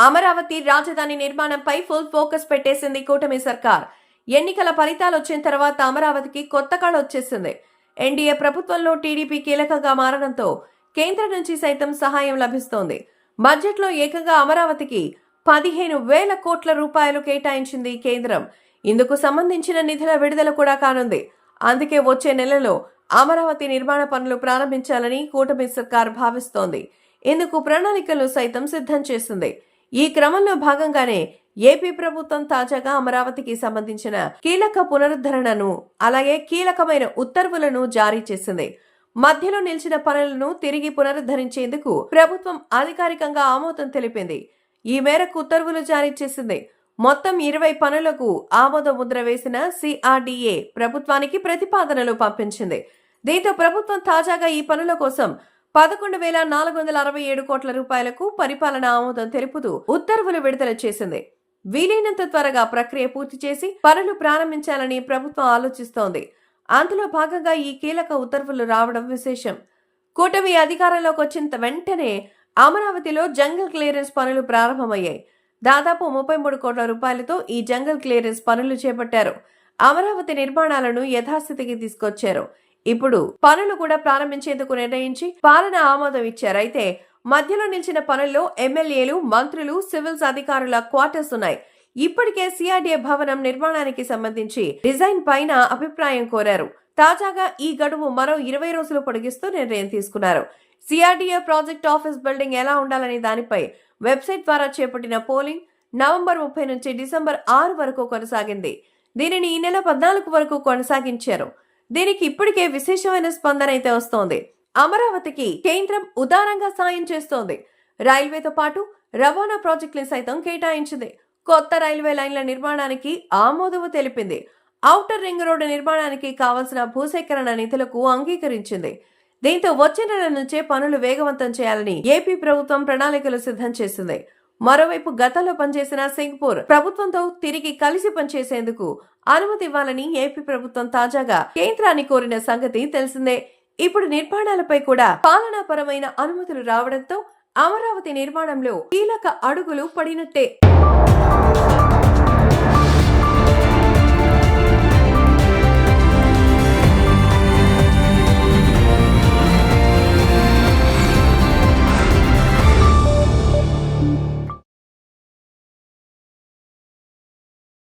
అమరావతి రాజధాని నిర్మాణంపై full focus పెట్టేసింది కూటమి సర్కార్. ఎన్నికల ఫలితాలు వచ్చిన తర్వాత అమరావతికి కొత్త కళ వచ్చేసింది. ఎన్డీఏ ప్రభుత్వంలో టీడీపీ కీలకంగా మారడంతో కేంద్రం నుంచి సైతం సహాయం లభిస్తోంది. బడ్జెట్లో ఏకంగా అమరావతికి 15,000 కోట్ల రూపాయలు కేటాయించింది కేంద్రం. ఇందుకు సంబంధించిన నిధుల విడుదల కూడా కానుంది. అందుకే వచ్చే నెలలో అమరావతి నిర్మాణ పనులు ప్రారంభించాలని కూటమి సర్కార్ భావిస్తోంది. ఇందుకు ప్రణాళికలు సైతం సిద్ధం చేసింది. ఈ క్రమంలో భాగంగానే ఏపీ ప్రభుత్వం తాజాగా అమరావతికి సంబంధించిన కీలక పునరుద్ధరణను అలాగే కీలకమైన ఉత్తర్వులను జారీ చేసింది. మధ్యలో నిలిచిన పనులను తిరిగి పునరుద్ధరించేందుకు ప్రభుత్వం అధికారికంగా ఆమోదం తెలిపింది. ఈ మేరకు ఉత్తర్వులు జారీ చేసింది. మొత్తం 20 పనులకు ఆమోద ముద్ర వేసిన సిఆర్డీఏ ప్రభుత్వానికి ప్రతిపాదనలు పంపించింది. దీంతో ప్రభుత్వం తాజాగా ఈ పనుల కోసం 11,467 కోట్ల రూపాయలకు పరిపాలన ఆమోదం తెలుపుతూ ఉత్తర్వులు విడుదల చేసింది. వీలైనంత త్వరగా ప్రక్రియ పూర్తి చేసి పనులు ప్రారంభించాలని ప్రభుత్వం ఆలోచిస్తోంది. అందులో భాగంగా ఈ కీలక ఉత్తర్వులు రావడం విశేషం. కూటమి అధికారంలోకి వచ్చిన వెంటనే అమరావతిలో జంగల్ క్లియరెన్స్ పనులు ప్రారంభమయ్యాయి. దాదాపు 33 కోట్ల రూపాయలతో ఈ జంగల్ క్లియరెన్స్ పనులు చేపట్టారు. అమరావతి నిర్మాణాలను యథాస్థితికి తీసుకొచ్చారు. ఇప్పుడు పనులు కూడా ప్రారంభించేందుకు నిర్ణయించి పాలన ఆమోదం ఇచ్చారు. అయితే మధ్యలో నిలిచిన పనుల్లో ఎమ్మెల్యేలు, మంత్రులు, సివిల్స్ అధికారుల క్వార్టర్స్ ఉన్నాయి. ఇప్పటికే సిఆర్డీఏ భవనం నిర్మాణానికి సంబంధించి డిజైన్ పైన అభిప్రాయం కోరారు. తాజాగా ఈ గడువు మరో 20 రోజులు పొడిగిస్తూ నిర్ణయం తీసుకున్నారు. సిఆర్డీఏ ప్రాజెక్ట్ ఆఫీస్ బిల్డింగ్ ఎలా ఉండాలనే దానిపై వెబ్సైట్ ద్వారా చేపట్టిన పోలింగ్ నవంబర్ 30 నుంచి డిసెంబర్ 6 వరకు కొనసాగింది. దీనిని ఈ నెల 14 వరకు కొనసాగించారు. దీనికి ఇప్పటికే విశేషమైన స్పందన అయితే వస్తోంది. అమరావతికి కేంద్రం ఉదారంగా సాయం చేస్తోంది. రైల్వేతో పాటు రవాణా ప్రాజెక్టులు సైతం కేటాయించింది. కొత్త రైల్వే లైన్ల నిర్మాణానికి ఆమోదం తెలిపింది. ఔటర్ రింగ్ రోడ్డు నిర్మాణానికి కావలసిన భూసేకరణ నిధులకు అంగీకరించింది. దీంతో వచ్చే నెల నుంచే పనులు వేగవంతం చేయాలని ఏపీ ప్రభుత్వం ప్రణాళికలు సిద్ధం చేసింది. మరోవైపు గతంలో పనిచేసిన సింగపూర్ ప్రభుత్వంతో తిరిగి కలిసి పనిచేసేందుకు అనుమతి ఇవ్వాలని ఏపీ ప్రభుత్వం తాజాగా కేంద్రాన్ని కోరిన సంగతి తెలిసిందే. ఇప్పుడు నిర్మాణాలపై కూడా పాలనాపరమైన అనుమతులు రావడంతో అమరావతి నిర్మాణంలో కీలక అడుగులు పడినట్టే.